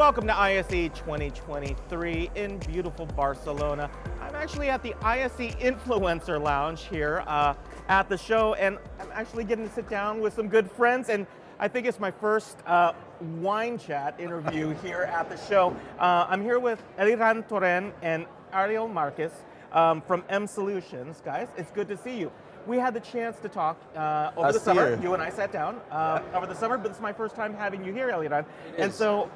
Welcome to ISE 2023 in beautiful Barcelona. I'm actually at the ISE Influencer Lounge here at the show, and I'm actually getting to sit down with some good friends, and I think it's my first wine chat interview here at the show. I'm here with Eliran Torren and Ariel Marquez from MSolutions. Guys, it's good to see you. We had the chance to talk over the summer. You and I sat down over the summer, but it's my first time having you here, Eliran. And so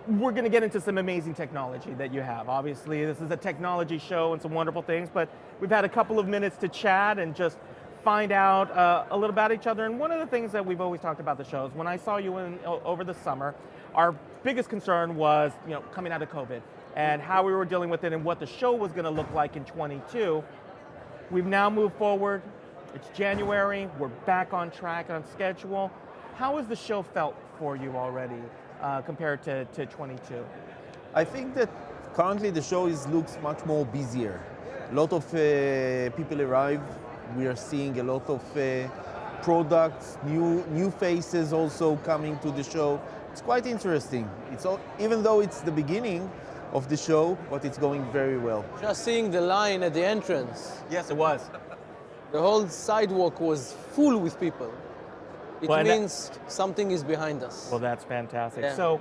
we're going to get into some amazing technology that you have. Obviously, this is a technology show and some wonderful things, but we've had a couple of minutes to chat and just find out a little about each other. And one of the things that we've always talked about the show is when I saw you over the summer, our biggest concern was coming out of COVID and how we were dealing with it and what the show was going to look like in 22. We've now moved forward. It's January. We're back on track, on schedule. How has the show felt for you already compared to 22? I think that currently the show looks much more busier. A lot of people arrive. We are seeing a lot of products, new faces also coming to the show. It's quite interesting. Even though it's the beginning of the show, but it's going very well. Just seeing the line at the entrance. Yes, it was. The whole sidewalk was full with people. It means something is behind us. Well, that's fantastic. Yeah. So,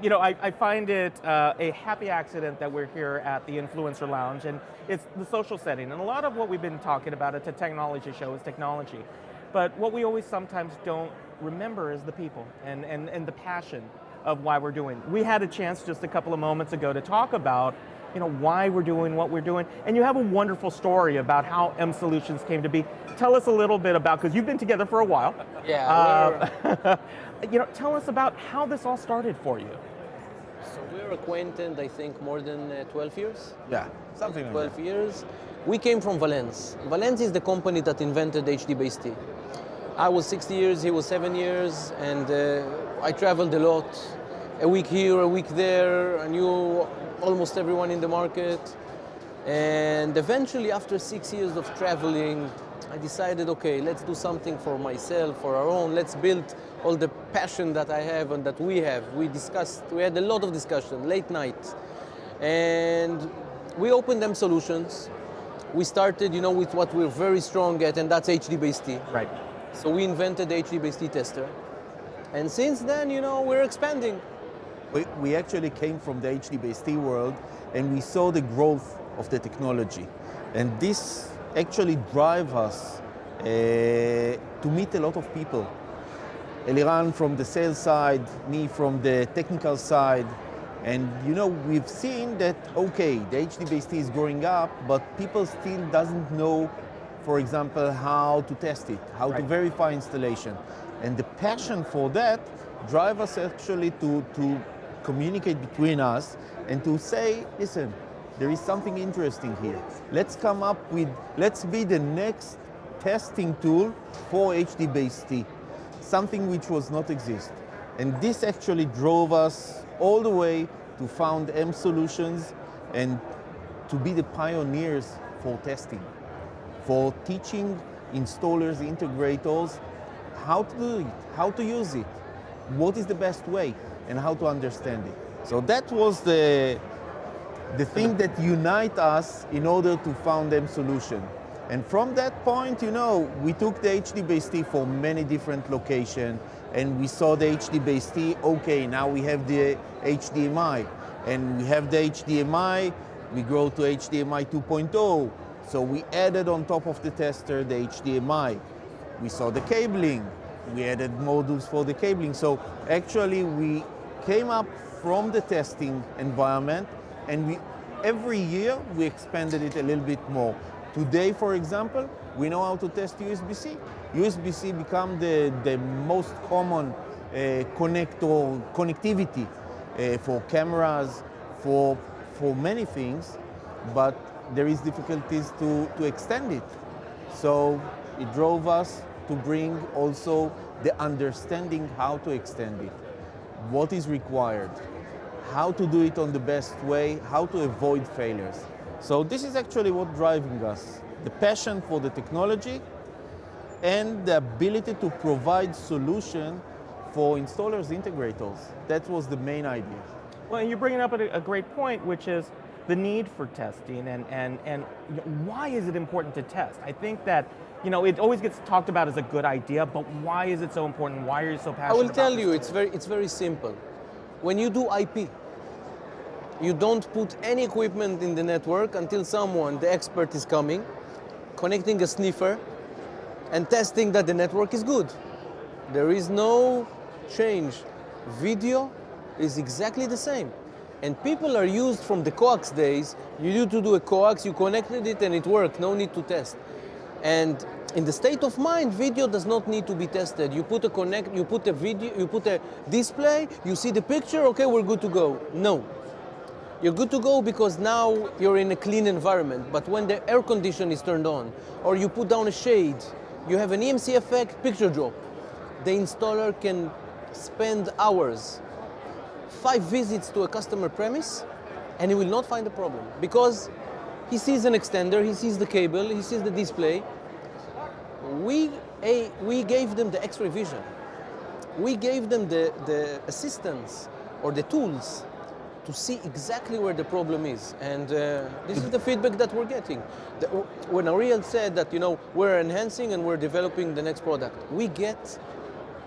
I find it a happy accident that we're here at the Influencer Lounge, and it's the social setting. And a lot of what we've been talking about at the technology show is technology. But what we always sometimes don't remember is the people and the passion of why we're doing. We had a chance just a couple of moments ago to talk about why we're doing what we're doing. And you have a wonderful story about how MSolutions came to be. Tell us a little bit about, because you've been together for a while. Yeah. Tell us about how this all started for you. So we're acquainted, I think, more than 12 years. Yeah, something like 12 that. years. We came from Valence. Valence is the company that invented HD-based T. I was 6 years, he was 7 years, and I traveled a lot. A week here, a week there. I knew almost everyone in the market. And eventually, after 6 years of traveling, I decided, okay, let's do something for myself, for our own. Let's build all the passion that I have and that we have. We had a lot of discussion, late night. And we opened MSolutions. We started, with what we're very strong at, and that's HD-based T. Right. So we invented the HD-based T tester. And since then, we're expanding. We actually came from the HD-based T world, and we saw the growth of the technology. And this actually drives us to meet a lot of people. Eliran from the sales side, me from the technical side. And we've seen that, okay, the HD-based T is growing up, but people still doesn't know, for example, how to test it, how to verify installation. And the passion for that drives us actually to communicate between us and to say, listen, there is something interesting here. Let's be the next testing tool for HD-based T, something which was not exist. And this actually drove us all the way to found MSolutions and to be the pioneers for testing, for teaching installers, integrators, how to do it, how to use it, what is the best way, and how to understand it. So that was the thing that unite us in order to found MSolution. And from that point, we took the HD-based T for many different locations, and we saw the HD-based T, okay, now we have the HDMI, and we have the HDMI, we grow to HDMI 2.0, so we added on top of the tester the HDMI. We saw the cabling, we added modules for the cabling, so actually we came up from the testing environment, and every year we expanded it a little bit more. Today, for example, we know how to test USB-C. USB-C become the most common connectivity for cameras, for many things, but there is difficulties to extend it. So it drove us to bring also the understanding how to extend it, what is required, how to do it on the best way, how to avoid failures. So this is actually what's driving us, the passion for the technology and the ability to provide solution for installers, integrators. That was the main idea. Well, and you're bringing up a great point, which is the need for testing and you know, why is it important to test? I think that it always gets talked about as a good idea, but why is it so important? Why are you so passionate I will about tell this you, tool? it's very simple. When you do IP, you don't put any equipment in the network until someone, the expert, is coming, connecting a sniffer, and testing that the network is good. There is no change. Video is exactly the same. And people are used from the coax days. You need to do a coax, you connected it and it worked, no need to test. And in the state of mind, video does not need to be tested. You put a video, you put a display, you see the picture, okay, we're good to go. No. You're good to go because now you're in a clean environment. But when the air condition is turned on, or you put down a shade, you have an EMC effect, picture drop. The installer can spend hours, 5 visits to a customer premise, and he will not find a problem because he sees an extender, he sees the cable, he sees the display. We gave them the X-ray vision. We gave them the assistance or the tools to see exactly where the problem is. And this is the feedback that we're getting. When Ariel said that we're enhancing and we're developing the next product, we get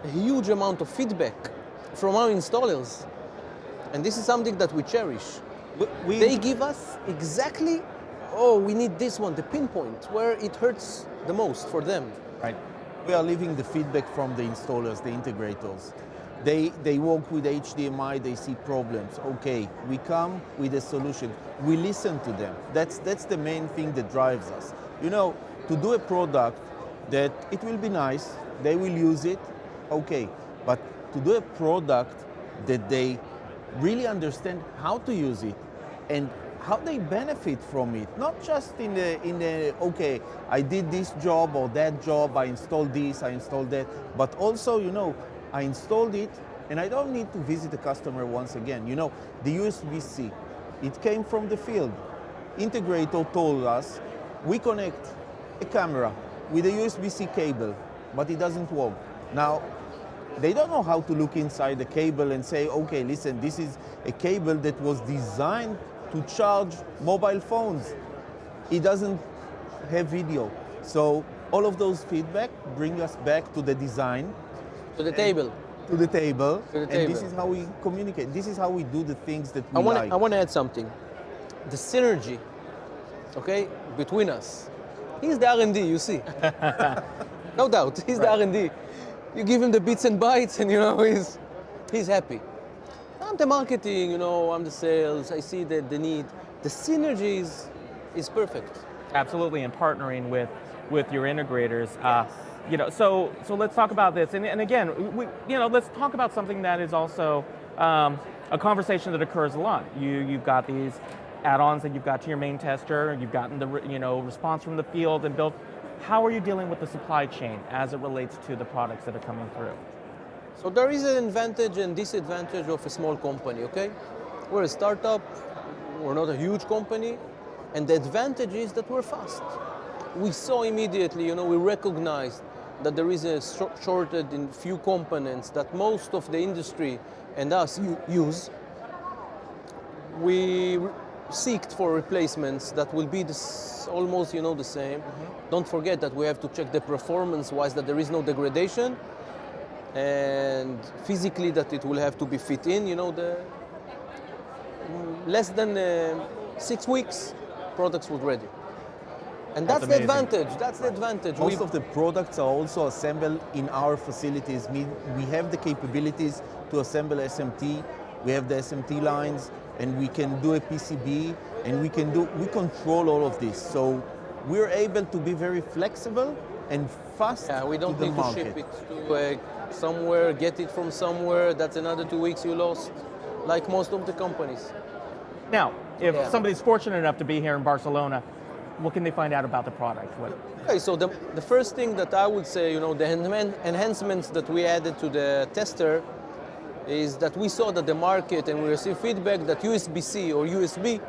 a huge amount of feedback from our installers. And this is something that we cherish. They give us exactly, we need this one, the pinpoint, where it hurts the most for them. Right. We are leaving the feedback from the installers, the integrators. They work with HDMI, they see problems. Okay, we come with a solution. We listen to them. That's the main thing that drives us. To do a product that it will be nice, they will use it, okay. But to do a product that they really understand how to use it and how they benefit from it, not just in the okay, I did this job or that job, I installed this, I installed that, but also, I installed it and I don't need to visit the customer once again. The USB-C, it came from the field. Integrator told us, we connect a camera with a USB-C cable, but it doesn't work. Now, they don't know how to look inside the cable and say, okay, listen, this is a cable that was designed to charge mobile phones. It doesn't have video. So all of those feedback bring us back to the design. To the table. To the table. To the and table. This is how we communicate. This is how we do the things that we like. I want to add something. The synergy, okay, between us. He's the R&D, you see. No doubt, he's the R&D. You give him the bits and bytes and he's happy. I'm the marketing, I'm the sales, I see the need. The synergy is perfect. Absolutely, and partnering with your integrators. So let's talk about this. And again, let's talk about something that is also a conversation that occurs a lot. You've got these add-ons that you've got to your main tester. You've gotten the response from the field and built. How are you dealing with the supply chain as it relates to the products that are coming through? So there is an advantage and disadvantage of a small company, okay? We're a startup, we're not a huge company, and the advantage is that we're fast. We saw immediately, we recognized that there is a shortage in few components that most of the industry and us use. We seeked for replacements that will be almost the same. Mm-hmm. Don't forget that we have to check the performance-wise that there is no degradation, and physically that it will have to be fit in. The less than 6 weeks, products were ready. And that's the advantage. That's the advantage. Most of the products are also assembled in our facilities. We have the capabilities to assemble SMT. We have the SMT lines, and we can do a PCB, and we control all of this. So we're able to be very flexible and fast. Yeah, we don't to need the to ship market. it to somewhere, get it from somewhere. That's another 2 weeks you lost, like most of the companies. Now, if somebody's fortunate enough to be here in Barcelona, what can they find out about the product? Okay, so the first thing that I would say, the enhancements that we added to the tester is that we saw that the market, and we received feedback that USB-C or USB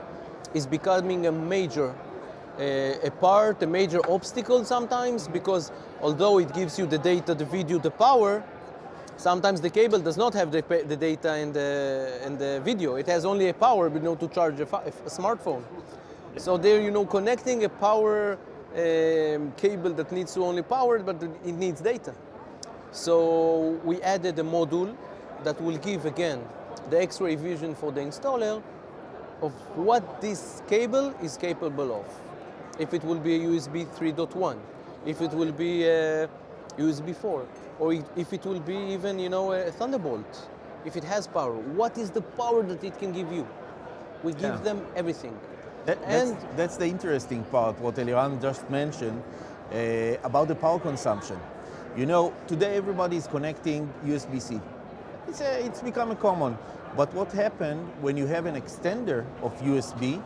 is becoming a major a major obstacle sometimes, because although it gives you the data, the video, the power, Sometimes the cable does not have the data and the video. It has only a power, to charge a smartphone. So there, connecting a power cable that needs to only power, but it needs data. So we added a module that will give, again, the X-ray vision for the installer of what this cable is capable of. If it will be a USB 3.1, if it will be a USB 4, or if it will be even, a Thunderbolt, if it has power. What is the power that it can give you? We give them everything. That's the interesting part, what Eliran just mentioned about the power consumption. Today everybody is connecting USB-C. It's become common. But what happened when you have an extender of USB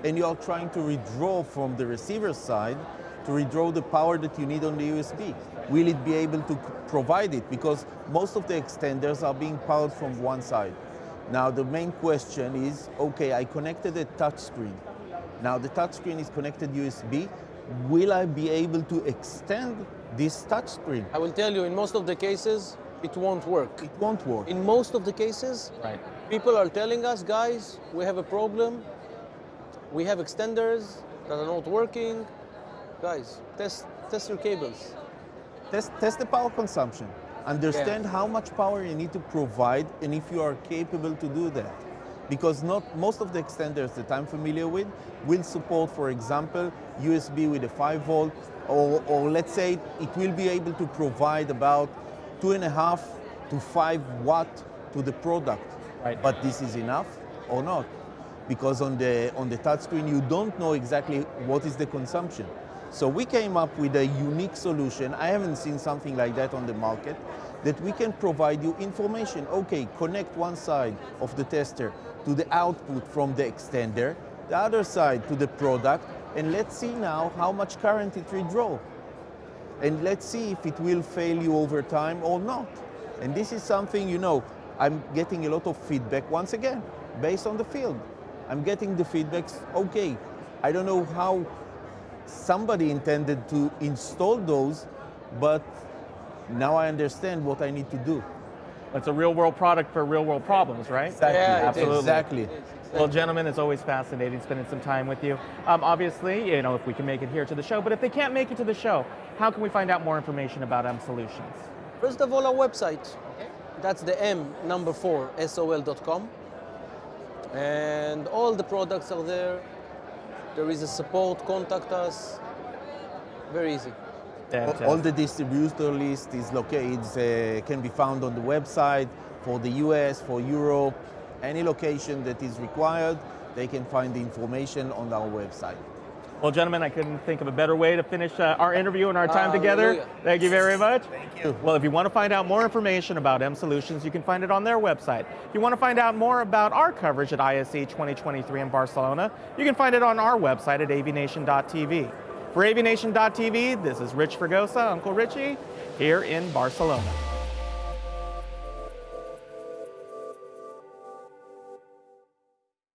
and you are trying to redraw from the receiver side to redraw the power that you need on the USB? Will it be able to provide it? Because most of the extenders are being powered from one side. Now the main question is, okay, I connected a touchscreen. Now the touchscreen is connected USB. Will I be able to extend this touchscreen? I will tell you, in most of the cases, it won't work. It won't work. In most of the cases, people are telling us, guys, we have a problem. We have extenders that are not working. Guys, test your cables. Test the power consumption. Understand how much power you need to provide and if you are capable to do that. Because not most of the extenders that I'm familiar with will support, for example, USB with a 5 volt, or let's say it will be able to provide about 2.5 to 5 watt to the product. But this is enough or not? Because on the touchscreen you don't know exactly what is the consumption. So we came up with a unique solution. I haven't seen something like that on the market, that we can provide you information. Okay, connect one side of the tester to the output from the extender, the other side to the product, and let's see now how much current it will draw. And let's see if it will fail you over time or not. And this is something, I'm getting a lot of feedback, once again, based on the field. I'm getting the feedbacks, okay, I don't know how somebody intended to install those, but now I understand what I need to do. It's a real-world product for real-world problems, right? Exactly. Yeah, absolutely. Exactly. Well, gentlemen, it's always fascinating spending some time with you. Obviously, if we can make it here to the show, but if they can't make it to the show, how can we find out more information about MSolutions? First of all, our website. That's the M4sol.com. And all the products are there. There is a support, contact us. Very easy. All the distributor list is located, can be found on the website for the US, for Europe, any location that is required, they can find the information on our website. Well, gentlemen, I couldn't think of a better way to finish our interview and our time together. Thank you very much. Thank you. Well, if you want to find out more information about MSolutions, you can find it on their website. If you want to find out more about our coverage at ISE 2023 in Barcelona, you can find it on our website at AVNation.tv. For AVNation.tv, this is Rich Fregosa, Uncle Richie, here in Barcelona.